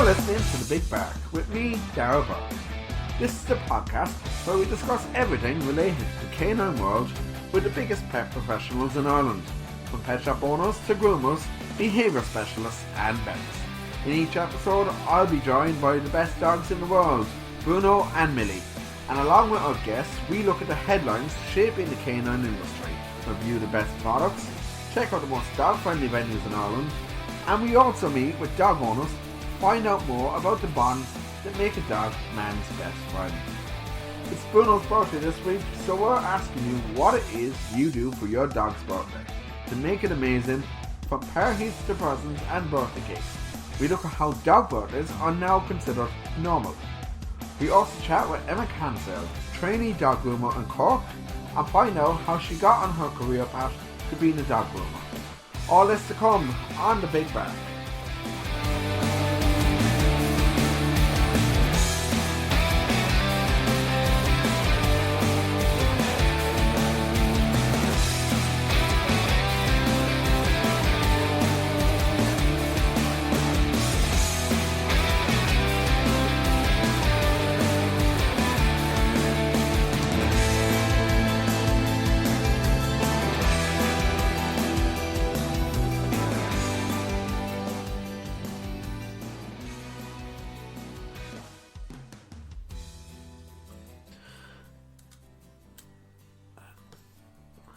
listening to The Big Bark with me, Darragh Burke. This is the podcast where we discuss everything related to the canine world with the biggest pet professionals in Ireland, from pet shop owners to groomers, behaviour specialists and vets. In each episode, I'll be joined by the best dogs in the world, Bruno and Milly, and along with our guests, we look at the headlines shaping the canine industry, review the best products, check out the most dog-friendly venues in Ireland, and we also meet with dog owners to find out more about the bonds that make a dog man's best friend. It's Bruno's birthday this week, so we're asking you what it is you do for your dog's birthday to make it amazing, from parties to presents and birthday cakes. We look at how dog birthdays are now considered normal. We also chat with Emma Cansdale, trainee dog groomer in Cork, and find out how she got on her career path to being a dog groomer. All this to come on The Big Bark.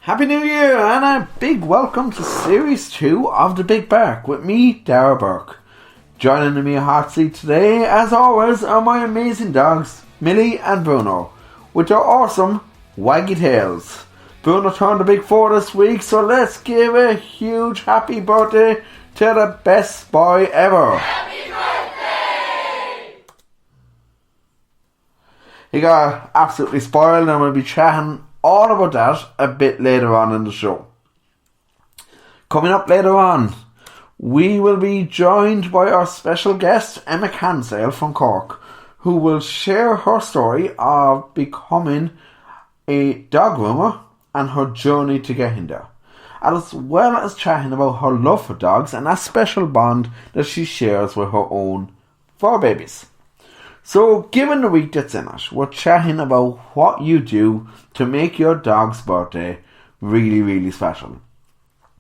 Happy New Year and a big welcome to Series 2 of The Big Bark with me, Darragh Burke. Joining me a hot seat today, as always, are my amazing dogs, Milly and Bruno, with their awesome waggy tails. Bruno turned a big 4 this week, so let's give a huge happy birthday to the best boy ever. Happy birthday! He got absolutely spoiled and we'll be chatting all about that a bit later on in the show. Coming up later on, we will be joined by our special guest, Emma Cansdale from Cork, who will share her story of becoming a dog groomer and her journey to getting there, as well as chatting about her love for dogs and that special bond that she shares with her own fur babies. So, given the week that's in it, we're chatting about what you do to make your dog's birthday really, really special.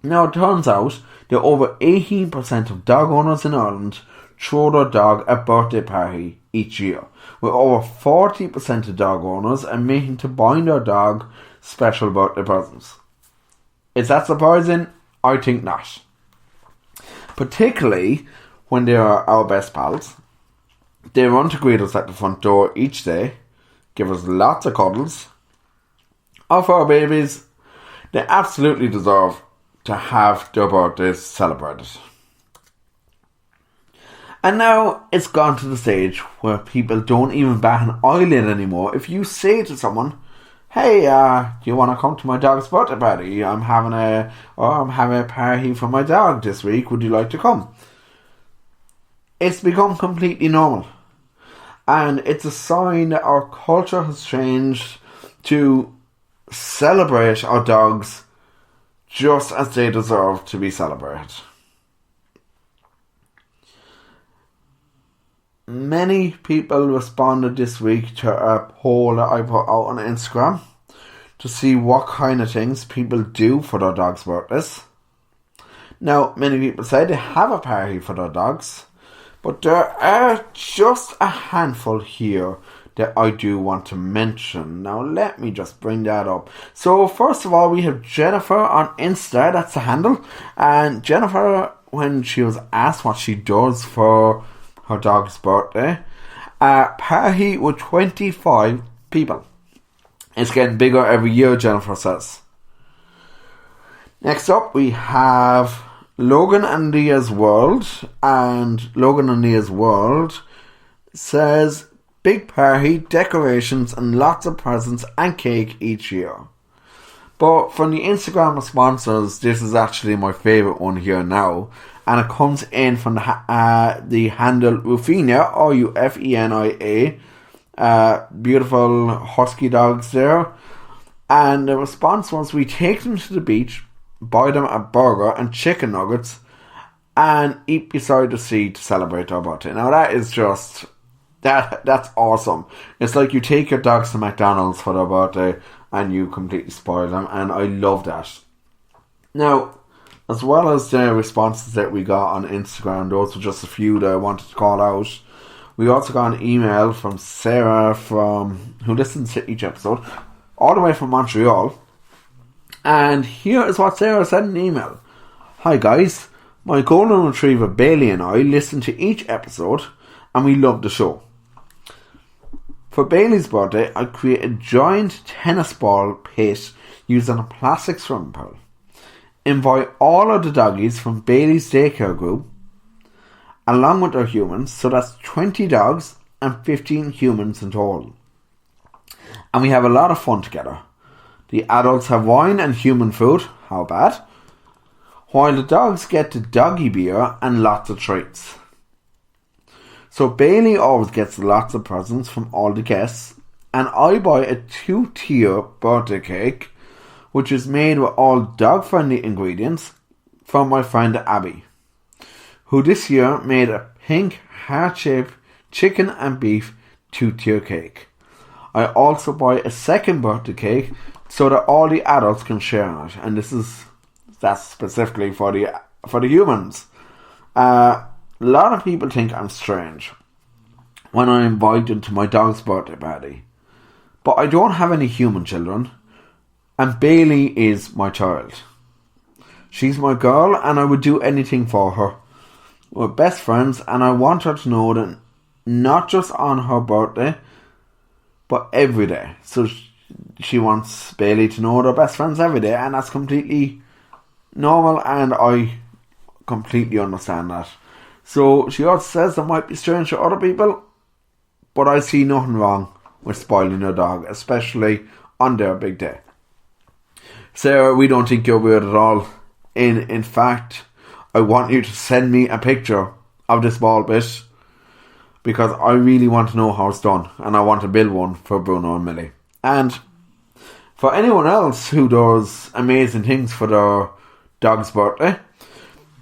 Now, it turns out that over 18% of dog owners in Ireland throw their dog a birthday party each year, with over 40% of dog owners admitting to buying their dog special birthday presents. Is that surprising? I think not. Particularly when they are our best pals. They run to greet us at the front door each day, give us lots of cuddles. Of our babies, they absolutely deserve to have their birthdays celebrated. And now it's gone to the stage where people don't even bat an eyelid anymore if you say to someone, "Hey, do you want to come to my dog's birthday party? I'm having a party for my dog this week. Would you like to come?" It's become completely normal. And it's a sign that our culture has changed to celebrate our dogs just as they deserve to be celebrated. Many people responded this week to a poll that I put out on Instagram to see what kind of things people do for their dogs' birthdays. Now, many people say they have a party for their dogs, but there are just a handful here that I do want to mention. Now let me just bring that up. So first of all, we have Jennifer on Insta, that's the handle. And Jennifer, when she was asked what she does for her dog's birthday, a party with 25 people. It's getting bigger every year, Jennifer says. Next up, we have Logan and Leah's World, and Logan and Leah's World says big party, decorations and lots of presents and cake each year. But from the Instagram responses, this is actually my favourite one here now, and it comes in from the handle Rufenia, Rufenia, beautiful husky dogs there, and the response was, "We take them to the beach, buy them a burger and chicken nuggets, and eat beside the sea to celebrate their birthday. Now that is just, that's awesome. It's like you take your dogs to McDonald's for their birthday and you completely spoil them, and I love that. Now, as well as the responses that we got on Instagram, those were just a few that I wanted to call out. We also got an email from Sarah, who listens to each episode, all the way from Montreal. And here is what Sarah said in an email. Hi guys, my golden retriever Bailey and I listen to each episode and we love the show. For Bailey's birthday, I created a giant tennis ball pit using a plastic swimming pool. Invite all of the doggies from Bailey's daycare group along with their humans, so that's 20 dogs and 15 humans in total. And we have a lot of fun together. The adults have wine and human food, how bad? While the dogs get the doggy beer and lots of treats. So Bailey always gets lots of presents from all the guests, and I buy a 2-tier birthday cake, which is made with all dog-friendly ingredients, from my friend Abby, who this year made a pink heart-shaped chicken and beef 2-tier cake. I also buy a second birthday cake so that all the adults can share in it, and that's specifically for the humans. A lot of people think I'm strange when I invite them to my dog's birthday party, but I don't have any human children, and Bailey is my child. She's my girl, and I would do anything for her. We're best friends, and I want her to know that not just on her birthday, but every day. So she wants Bailey to know they're best friends every day, and that's completely normal, and I completely understand that. So she also says it might be strange to other people, but I see nothing wrong with spoiling your dog, especially on their big day. Sarah, we don't think you're weird at all. In fact, I want you to send me a picture of this ball bit, because I really want to know how it's done, and I want to build one for Bruno and Milly. And for anyone else who does amazing things for their dog's birthday,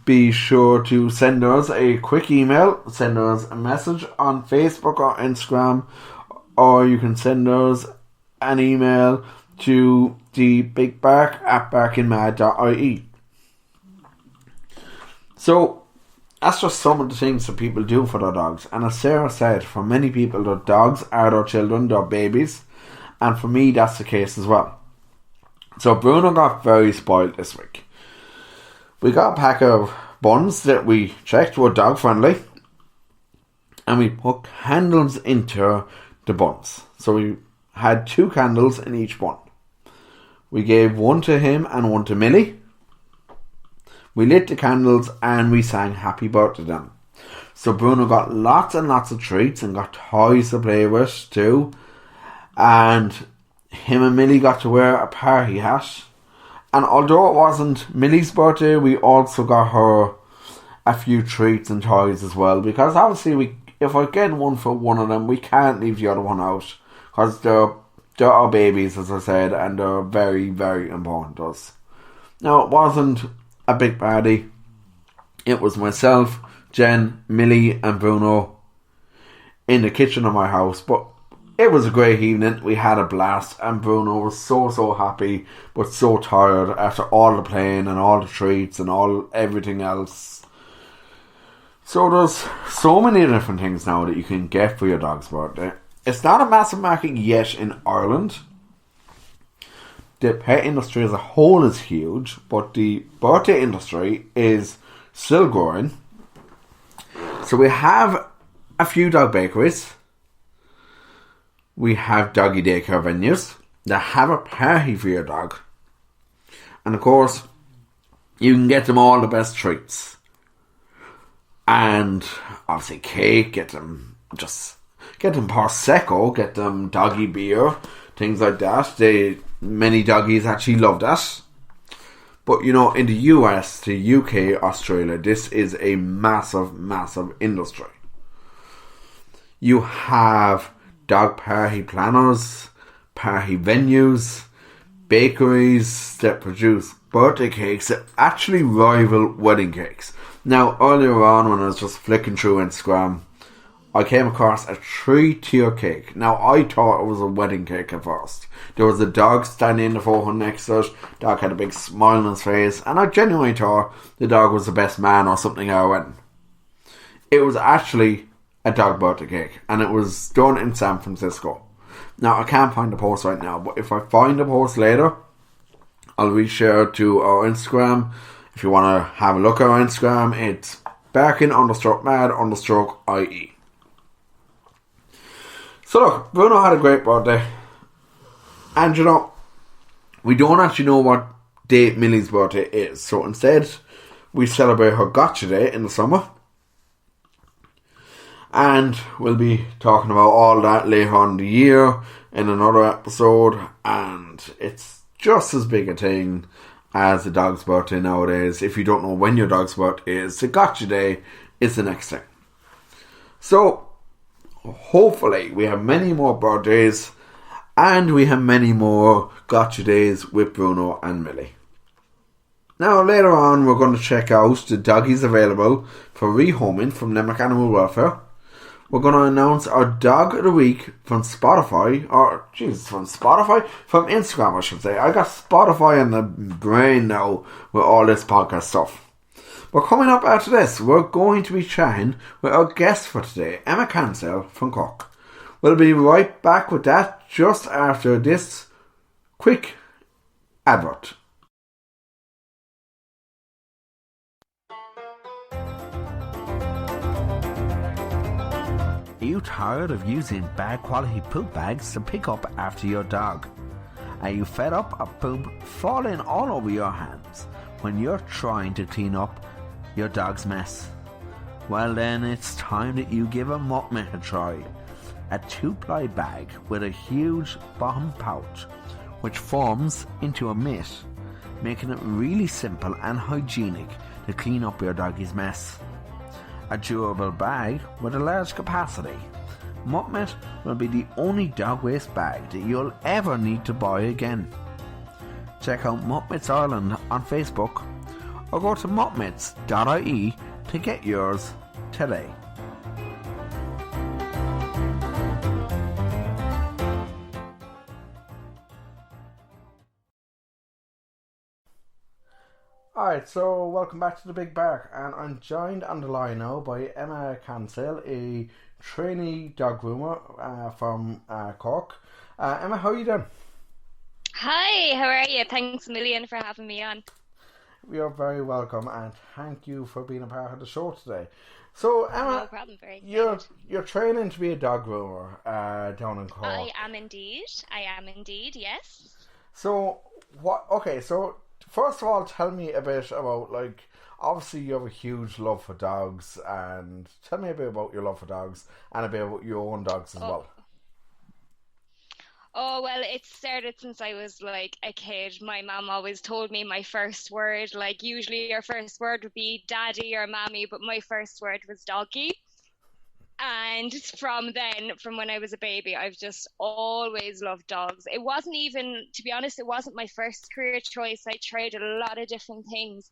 be sure to send us a quick email, send us a message on Facebook or Instagram, or you can send us an email to the bigbark@barkingmad.ie. So that's just some of the things that people do for their dogs. And as Sarah said, for many people, their dogs are their children, their babies. And for me, that's the case as well. So Bruno got very spoiled this week. We got a pack of buns that we checked were dog friendly, and we put candles into the buns. So we had 2 candles in each bun. We gave one to him and one to Milly. We lit the candles and we sang happy birthday to them. So Bruno got lots and lots of treats and got toys to play with too. And him and Milly got to wear a party hat. And although it wasn't Milly's birthday, we also got her a few treats and toys as well. Because obviously, if I get one for one of them, we can't leave the other one out. Because they're our babies, as I said, and they're very, very important to us. Now, it wasn't a big party. It was myself, Jen, Milly and Bruno in the kitchen of my house. But it was a great evening. We had a blast, and Bruno was so happy, but so tired after all the playing and all the treats and everything else. So there's so many different things now that you can get for your dog's birthday. It's not a massive market yet in Ireland. The pet industry as a whole is huge, but the birthday industry is still growing. So we have a few dog bakeries. We have doggy daycare venues that have a party for your dog. And of course, you can get them all the best treats. And obviously cake, get them Prosecco, get them doggy beer, things like that. Many doggies actually love that. But you know, in the US, the UK, Australia, this is a massive industry. You have dog party planners, party venues, bakeries that produce birthday cakes that actually rival wedding cakes. Now, earlier on when I was just flicking through Instagram, I came across a 3-tier cake. Now, I thought it was a wedding cake at first. There was a dog standing in the forefront next to it. Dog had a big smile on his face, and I genuinely thought the dog was the best man or something at a wedding. It was actually a dog birthday cake, and it was done in San Francisco. Now, I can't find the post right now, but if I find the post later, I'll reshare it to our Instagram. If you want to have a look at our Instagram, it's barking_mad_IE. So look, Bruno had a great birthday. And you know, we don't actually know what date Milly's birthday is. So instead, we celebrate her gotcha day in the summer. And we'll be talking about all that later on in the year in another episode. And it's just as big a thing as the dog's birthday nowadays. If you don't know when your dog's birthday is, the gotcha day is the next thing. So, hopefully we have many more birthdays and we have many more gotcha days with Bruno and Milly. Now later on we're going to check out the doggies available for rehoming from Limerick Animal Welfare. We're going to announce our dog of the week from Spotify, from Instagram I should say. I got Spotify in the brain now with all this podcast stuff. But coming up after this, we're going to be chatting with our guest for today, Emma Cansdale from Cork. We'll be right back with that just after this quick advert. Are you tired of using bad quality poop bags to pick up after your dog? Are you fed up of poop falling all over your hands when you're trying to clean up your dog's mess? Well then, it's time that you give a Mutt Mitt a try. A 2-ply bag with a huge bottom pouch which forms into a mitt, making it really simple and hygienic to clean up your doggy's mess. A durable bag with a large capacity. Mutt Mitt will be the only dog waste bag that you'll ever need to buy again. Check out Mutt Mitts Ireland on Facebook or go to muttmitts.ie to get yours today. Alright, so welcome back to the Big Bark, and I'm joined on the line now by Emma Cansdale, a trainee dog groomer from Cork. Emma, how are you doing? Hi, how are you? Thanks a million for having me on. You're very welcome, and thank you for being a part of the show today. So, Emma, no problem, you're training to be a dog groomer down in Cork. I am indeed, yes. So, first of all, tell me a bit about, obviously you have a huge love for dogs, and tell me a bit about your love for dogs and a bit about your own dogs as well. Oh, well, it started since I was a kid. My mum always told me my first word, usually your first word would be daddy or mommy, but my first word was doggy. And from when I was a baby, I've just always loved dogs. It wasn't even, to be honest, it wasn't my first career choice. I tried a lot of different things,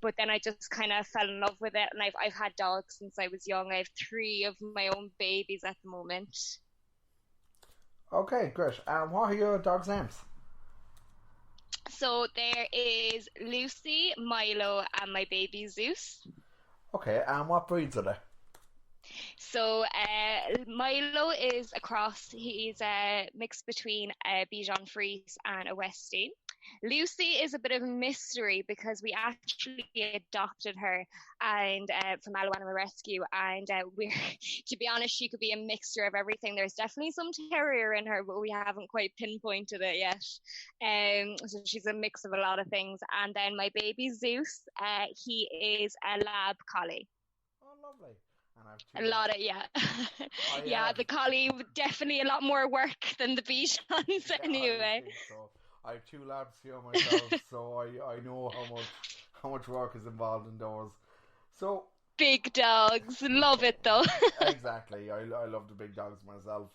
but then I just kind of fell in love with it. And I've had dogs since I was young. I have 3 of my own babies at the moment. Okay, great. What are your dogs' names? So there is Lucy, Milo, and my baby Zeus. Okay, and what breeds are they? So Milo is a cross. He's a mix between a Bichon Frise and a Westie. Lucy is a bit of a mystery because we actually adopted her and from Animal Rescue, and we're to be honest, she could be a mixture of everything. There's definitely some terrier in her, but we haven't quite pinpointed it yet. So she's a mix of a lot of things. And then my baby Zeus, he is a lab collie. Oh, lovely. A lot of the collie definitely a lot more work than the Bichons anyway. I have 2 labs here myself, so I know how much work is involved in those. So big dogs, love it though. Exactly, I love the big dogs myself.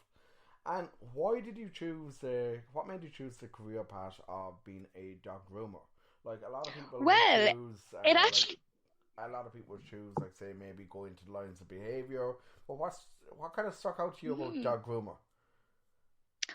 And what made you choose the career path of being a dog groomer? Like a lot of people would Well, choose, it like actually a lot of people would choose, like say maybe go into the lines of behaviour. But what kind of stuck out to you about mm, dog groomer?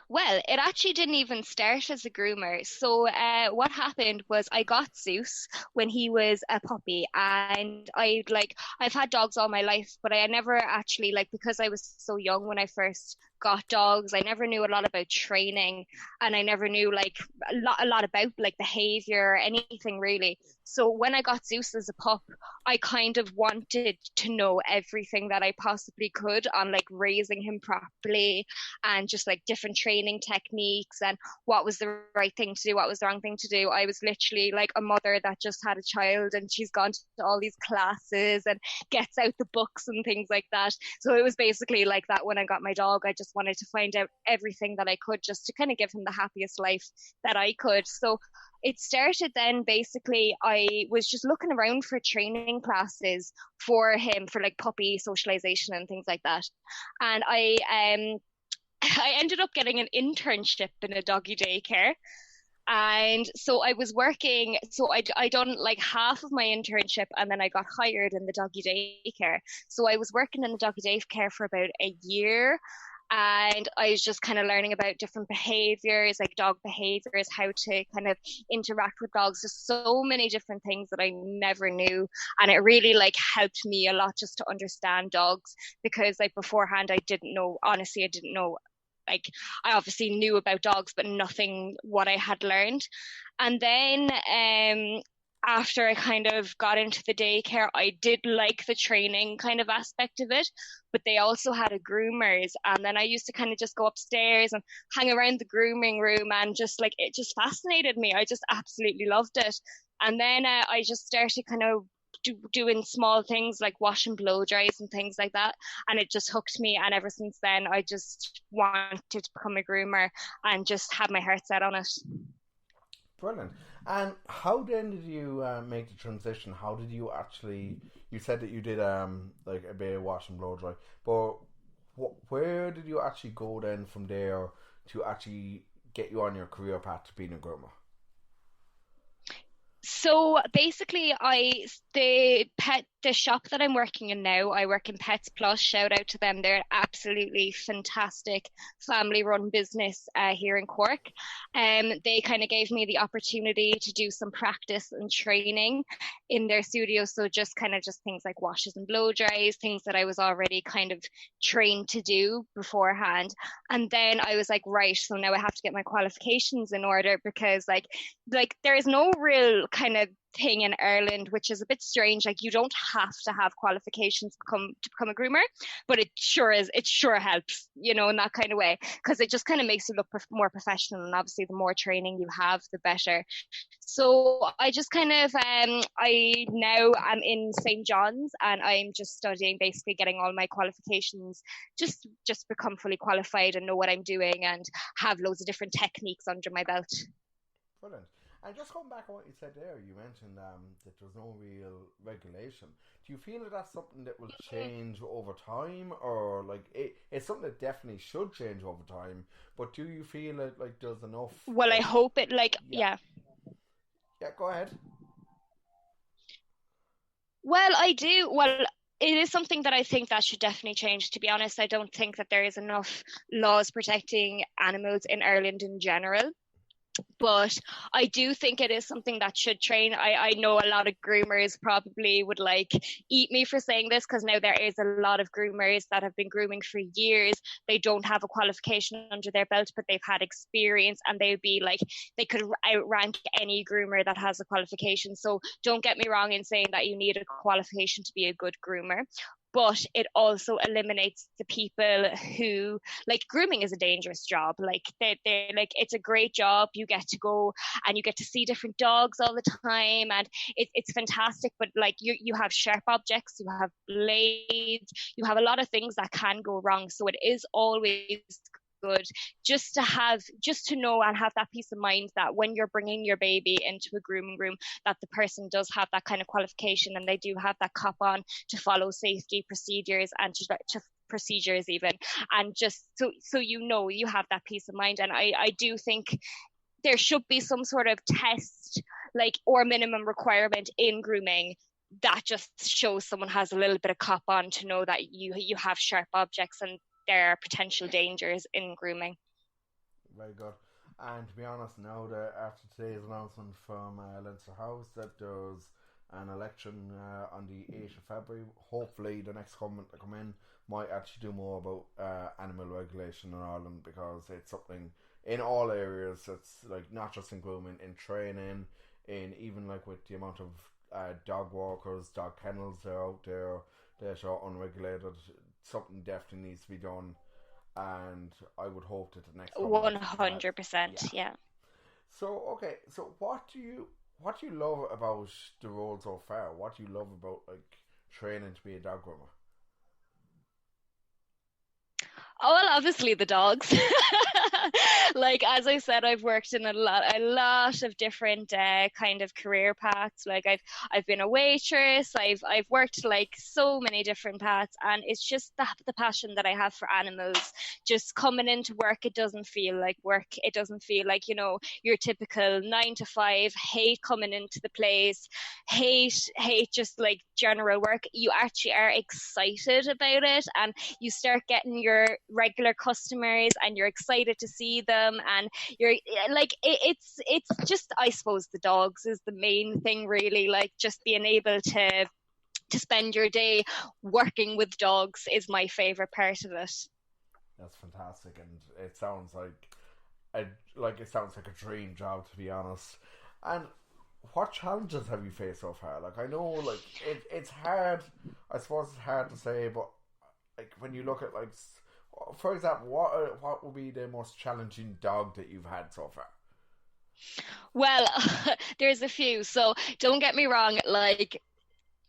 Well, it actually didn't even start as a groomer. So, what happened was I got Zeus when he was a puppy, and I've had dogs all my life, but I never actually because I was so young when I first got dogs, I never knew a lot about training, and I never knew a lot about behavior or anything really. So when I got Zeus as a pup, I kind of wanted to know everything that I possibly could on raising him properly and just different training techniques and what was the right thing to do, what was the wrong thing to do. I was literally like a mother that just had a child and she's gone to all these classes and gets out the books and things like that. So it was basically like that when I got my dog. I just wanted to find out everything that I could just to kind of give him the happiest life that I could. So it started then basically I was just looking around for training classes for him for puppy socialization and things like that. And I ended up getting an internship in a doggy daycare. And so I was working, so I done half of my internship and then I got hired in the doggy daycare. So I was working in the doggy daycare for about a year and I was just kind of learning about different behaviors, like dog behaviors, how to kind of interact with dogs. There's so many different things that I never knew. And it really helped me a lot just to understand dogs because beforehand I didn't know, honestly, I didn't know like I obviously knew about dogs, but nothing what I had learned. And then after I kind of got into the daycare, I did like the training kind of aspect of it, but they also had a groomers. And then I used to kind of just go upstairs and hang around the grooming room and just it just fascinated me. I just absolutely loved it. And then I just started kind of doing small things like washing blow dries and things like that, and it just hooked me. And ever since then I just wanted to become a groomer and just have my heart set on it. Brilliant. And how then did you make the transition? How did you actually? You said that you did like a bit of wash and blow dry, but where did you actually go then from there to actually get you on your career path to being a groomer? So basically, the shop that I'm working in now, I work in Pets Plus. Shout out to them; they're absolutely fantastic family-run business here in Cork. They kind of gave me the opportunity to do some practice and training in their studio. So just things like washes and blow dries, things that I was already kind of trained to do beforehand. And then I was like, right, so now I have to get my qualifications in order because there is no real kind of thing in Ireland, which is a bit strange. Like you don't have to have qualifications to become a groomer, but it sure is. It sure helps, in that kind of way, because it just kind of makes you look more professional. And obviously, the more training you have, the better. So I just kind of I now am in St. John's and I'm just studying, basically getting all my qualifications, just become fully qualified and know what I'm doing and have loads of different techniques under my belt. Brilliant. And just going back on what you said there, you mentioned that there's no real regulation. Do you feel that that's something that will change over time, or it's something that definitely should change over time? But do you feel that there's enough? Well, I hope it Yeah, yeah. yeah. Go ahead. Well, I do. Well, it is something that I think that should definitely change. To be honest, I don't think that there is enough laws protecting animals in Ireland in general. But I do think it is something that should train. I know a lot of groomers probably would eat me for saying this because now there is a lot of groomers that have been grooming for years. They don't have a qualification under their belt, but they've had experience and they would be they could outrank any groomer that has a qualification. So don't get me wrong in saying that you need a qualification to be a good groomer, but it also eliminates the people who grooming is a dangerous job. They it's a great job. You get to go and you get to see different dogs all the time and it's fantastic, but you have sharp objects, you have blades, you have a lot of things that can go wrong. So it is always good just to know and have that peace of mind that when you're bringing your baby into a grooming room, that the person does have that kind of qualification and they do have that cop on to follow safety procedures and to procedures even, and just so you have that peace of mind. And I do think there should be some sort of test, like, or minimum requirement in grooming that just shows someone has a little bit of cop on, to know that you have sharp objects and there are potential dangers in grooming. Very good. And to be honest, now that after today's announcement from Leinster House that there's an election on the 8th of February, hopefully the next government to come in might actually do more about animal regulation in Ireland, because it's something in all areas. It's like not just in grooming, in training, in even like with the amount of dog walkers, dog kennels that are out there that are unregulated. Something definitely needs to be done, and I would hope that the next 100%, yeah. So okay, so what do you love about the role so far? What do you love about like training to be a dog groomer? Oh, well, obviously the dogs. Like, as I said, I've worked in a lot of different kind of career paths. Like, I've been a waitress. I've worked like so many different paths, and it's just the passion that I have for animals. Just coming into work, it doesn't feel like work. It doesn't feel like, your typical 9 to 5. Hate coming into the place. Hate just like general work. You actually are excited about it, and you start getting your regular customers and you're excited to see them, and you're like, it's just, I suppose the dogs is the main thing, really. Like, just being able to spend your day working with dogs is my favorite part of it. That's fantastic, and it sounds like a dream job, to be honest. And what challenges have you faced so far? Like, I know, like, it's hard. I suppose it's hard to say, but like when you look at, like, for example, what would be the most challenging dog that you've had so far? Well, there's a few. So don't get me wrong, like,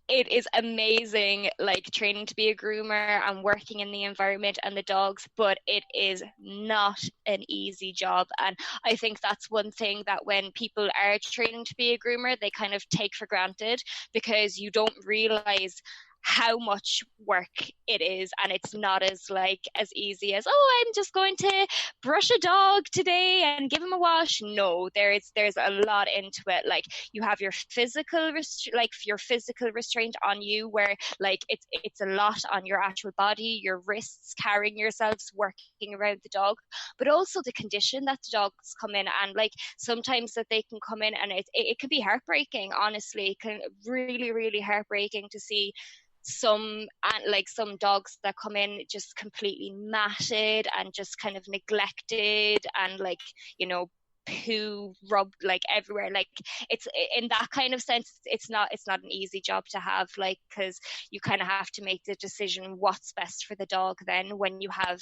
it is amazing, like, training to be a groomer and working in the environment and the dogs, but it is not an easy job. And I think that's one thing that when people are training to be a groomer, they kind of take for granted, because you don't realize how much work it is, and it's not as easy as, oh, I'm just going to brush a dog today and give him a wash. No, there's a lot into it. Like, you have your physical restraint on you, where like it's a lot on your actual body, your wrists, carrying yourselves, working around the dog, but also the condition that the dogs come in. And like, sometimes that they can come in and it can be heartbreaking, honestly. It can really, really heartbreaking to see some dogs that come in just completely matted and just kind of neglected, and like, poo rubbed like everywhere. Like, it's in that kind of sense, it's not an easy job to have, like, because you kind of have to make the decision what's best for the dog. Then when you have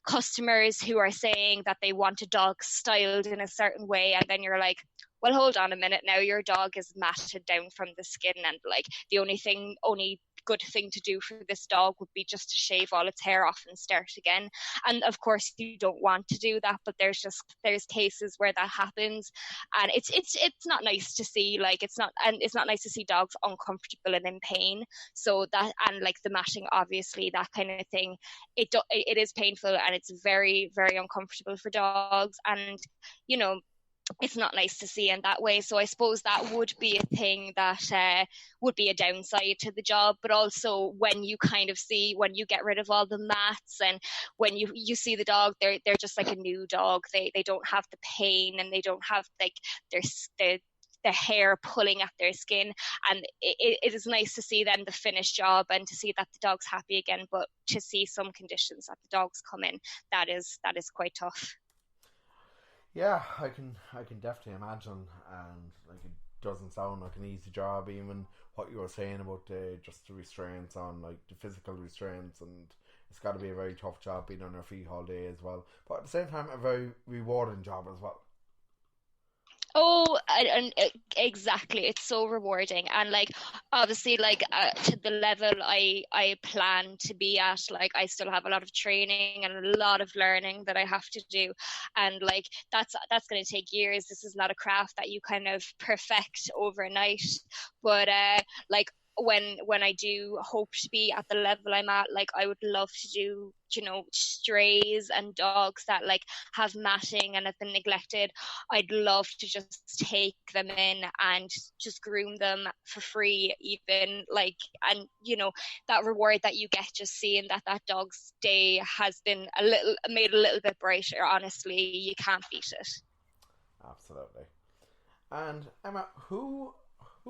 customers who are saying that they want a dog styled in a certain way, and then you're like, well, hold on a minute, now your dog is matted down from the skin, and like, the only good thing to do for this dog would be just to shave all its hair off and start again. And of course you don't want to do that, but there's cases where that happens, and it's not nice to see. Like, it's not nice to see dogs uncomfortable and in pain. So that, and like the matting, obviously, that kind of thing, it is painful, and it's very, very uncomfortable for dogs, and it's not nice to see in that way. So I suppose that would be a thing that would be a downside to the job. But also, when you get rid of all the mats, and when you see the dog, they're just like a new dog. They don't have the pain, and they don't have like the hair pulling at their skin, and it is nice to see then the finished job and to see that the dog's happy again. But to see some conditions that the dogs come in, that is quite tough. Yeah, I can definitely imagine, and like, it doesn't sound like an easy job. Even what you were saying about the restraints on, like, the physical restraints, and it's got to be a very tough job being on your feet all day as well. But at the same time, a very rewarding job as well. Oh, and exactly, it's so rewarding. And like, obviously, like, to the level I plan to be at, like, I still have a lot of training and a lot of learning that I have to do, and like, that's going to take years. This is not a craft that you kind of perfect overnight, but like, when I do hope to be at the level I'm at, like I would love to do, you know, strays and dogs that like have matting and have been neglected. I'd love to just take them in and just groom them for free, even, like, and you know, that reward that you get just seeing that that dog's day has been made a little bit brighter, honestly, you can't beat it. Absolutely. And Emma, who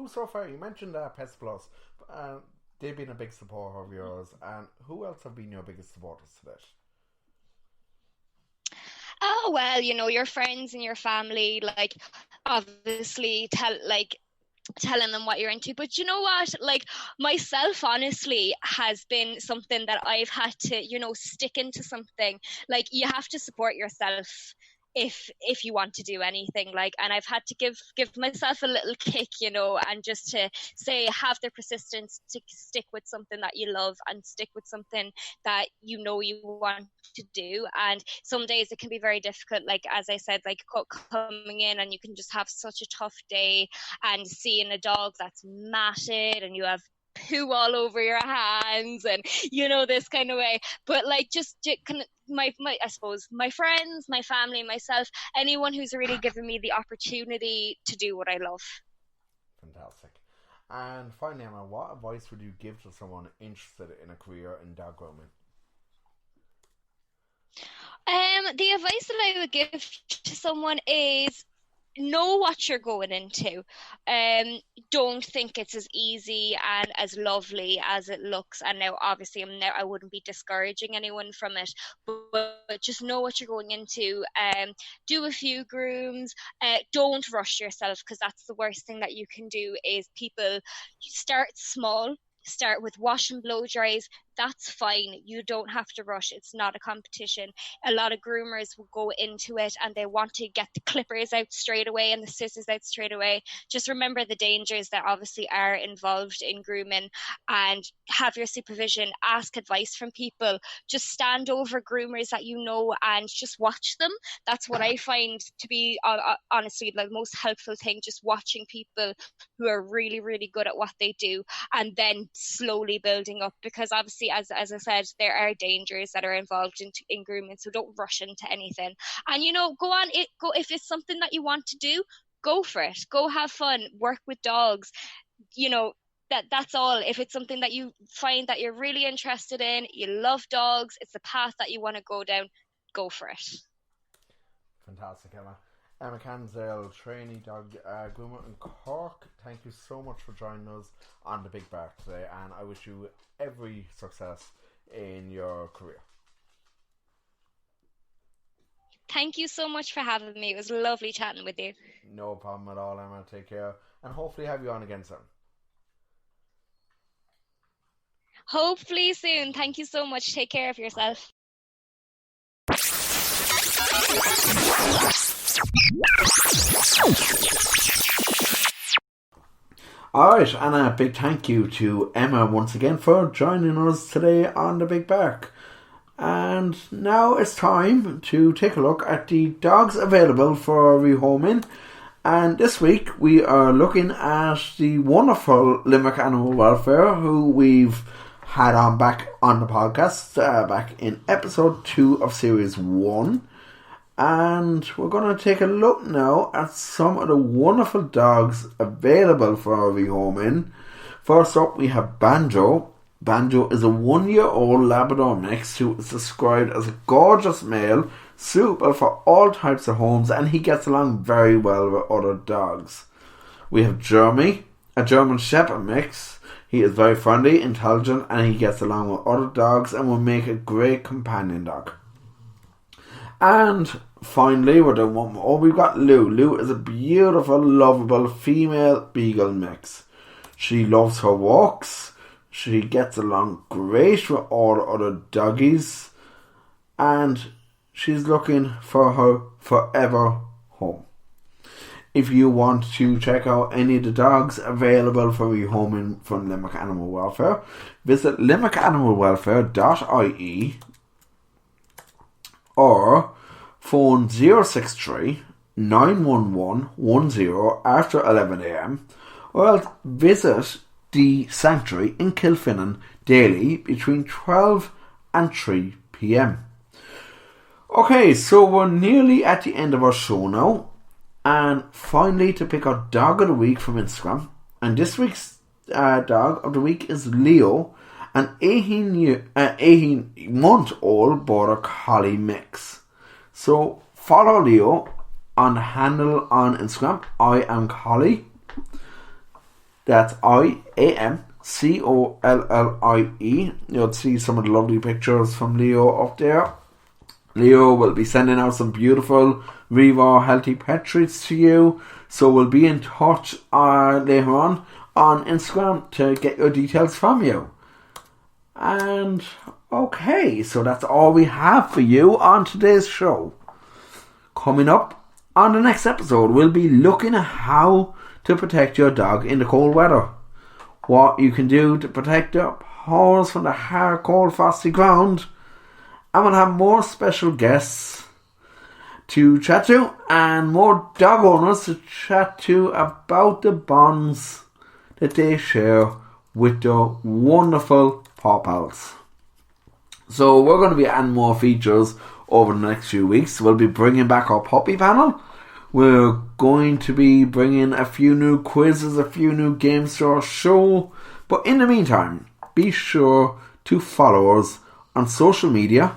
so far, you mentioned Pets Plus, they've been a big supporter of yours, and who else have been your biggest supporters to this? Oh, well, you know, your friends and your family, like, obviously telling them what you're into. But you know what, like, myself, honestly, has been something that I've had to, you know, stick into something. Like, you have to support yourself if you want to do anything, like, and I've had to give myself a little kick, you know, and just to say, have the persistence to stick with something that you love and stick with something that you know you want to do. And some days it can be very difficult, like as I said, like coming in and you can just have such a tough day and seeing a dog that's matted and you have poo all over your hands and, you know, this kind of way. But like, just kind of my I suppose my friends, my family, myself, anyone who's really given me the opportunity to do what I love. Fantastic. And finally, Emma, what advice would you give to someone interested in a career in dog grooming? The advice that I would give to someone is know what you're going into. Don't think it's as easy and as lovely as it looks. And now, obviously, I wouldn't be discouraging anyone from it, but just know what you're going into. Do a few grooms. Don't rush yourself, because that's the worst thing that you can do. Is people start small. Start with wash and blow dries. That's fine. You don't have to rush. It's not a competition. A lot of groomers will go into it and they want to get the clippers out straight away and the scissors out straight away. Just remember the dangers that obviously are involved in grooming, and have your supervision. Ask advice from people. Just stand over groomers that you know and just watch them. That's what I find to be honestly the most helpful thing, just watching people who are really, really good at what they do and then slowly building up, because obviously, as I said, there are dangers that are involved in grooming, so don't rush into anything. And, you know, go if it's something that you want to do, go for it. Go have fun, work with dogs, you know. That's all. If it's something that you find that you're really interested in, you love dogs, it's the path that you want to go down, go for it. Fantastic, Emma. Emma Cansdale, trainee dog groomer in Cork. Thank you so much for joining us on the Big Bark today, and I wish you every success in your career. Thank you so much for having me. It was lovely chatting with you. No problem at all, Emma. Take care, and hopefully have you on again soon. Hopefully soon. Thank you so much. Take care of yourself. Alright, and a big thank you to Emma once again for joining us today on the Big Bark. And now it's time to take a look at the dogs available for rehoming. And this week we are looking at the wonderful Limerick Animal Welfare, who we've had on back on the podcast back in episode 2 of series 1. And we're going to take a look now at some of the wonderful dogs available for rehoming. First up, we have Banjo. Banjo is a 1-year-old Labrador mix who is described as a gorgeous male, suitable for all types of homes, and he gets along very well with other dogs. We have Jeremy, a German Shepherd mix. He is very friendly, intelligent, and he gets along with other dogs and will make a great companion dog. And finally, we're doing one more. We've got Lou. Lou is a beautiful, lovable female beagle mix. She loves her walks. She gets along great with all other doggies. And she's looking for her forever home. If you want to check out any of the dogs available for rehoming from Limerick Animal Welfare, visit limerickanimalwelfare.ie or phone 063 911 10 after 11 a.m. or else visit the Sanctuary in Kilfinnan daily between 12 and 3 p.m. Okay, so we're nearly at the end of our show now. And finally, to pick our dog of the week from Instagram. And this week's dog of the week is Leo, an 18-month-old border collie mix. So follow Leo on the handle on Instagram, I am Collie. That's IAMCOLLIE. You'll see some of the lovely pictures from Leo up there. Leo will be sending out some beautiful Revo healthy pet treats to you. So we'll be in touch later on Instagram to get your details from you. And okay, so that's all we have for you on today's show. Coming up on the next episode, we'll be looking at how to protect your dog in the cold weather. What you can do to protect your paws from the hard, cold, frosty ground. And we'll have more special guests to chat to and more dog owners to chat to about the bonds that they share with their wonderful paw pals. So we're going to be adding more features over the next few weeks. We'll be bringing back our puppy panel. We're going to be bringing a few new quizzes, a few new games to our show. But in the meantime, be sure to follow us on social media.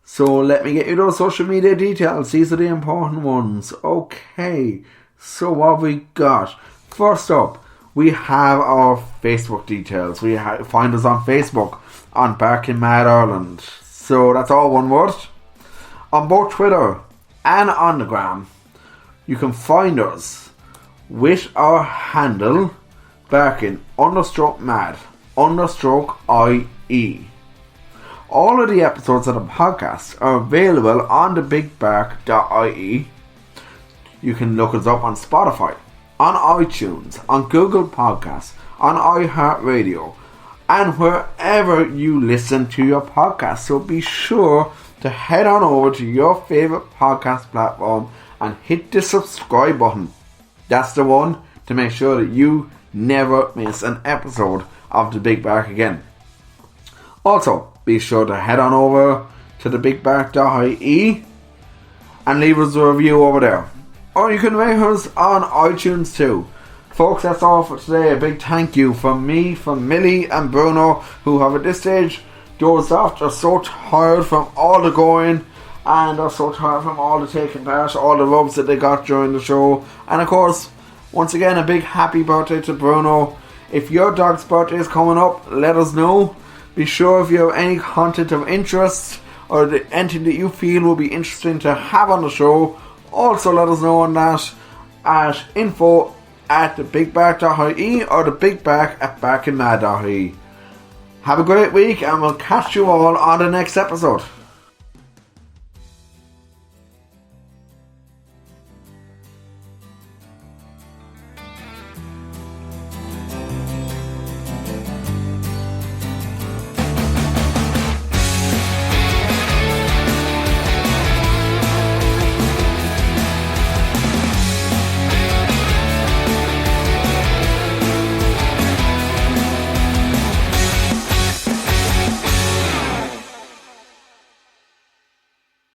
So let me get you those social media details. These are the important ones. Okay, so what have we got? First up, we have our Facebook details. Find us on Facebook on Barking Mad Ireland. So that's all one word. On both Twitter and on the gram, you can find us with our handle barking_mad_IE. All of the episodes of the podcast are available on the bigbark.ie. You can look us up on Spotify, on iTunes, on Google Podcasts, on iHeartRadio, and wherever you listen to your podcast. So be sure to head on over to your favourite podcast platform and hit the subscribe button. That's the one to make sure that you never miss an episode of The Big Bark again. Also, be sure to head on over to the bigbark.ie and leave us a review over there. Or you can rate us on iTunes too. Folks, that's all for today. A big thank you from me, from Milly and Bruno, who have at this stage dozed off. They're so tired from all the going, and they're so tired from all the taking part, all the rubs that they got during the show. And of course, once again, a big happy birthday to Bruno. If your dog's birthday is coming up, let us know. Be sure if you have any content of interest or anything that you feel will be interesting to have on the show, also let us know on that at info@thebigbark.ie or thebigbark@barkingmad.ie. Have a great week and we'll catch you all on the next episode.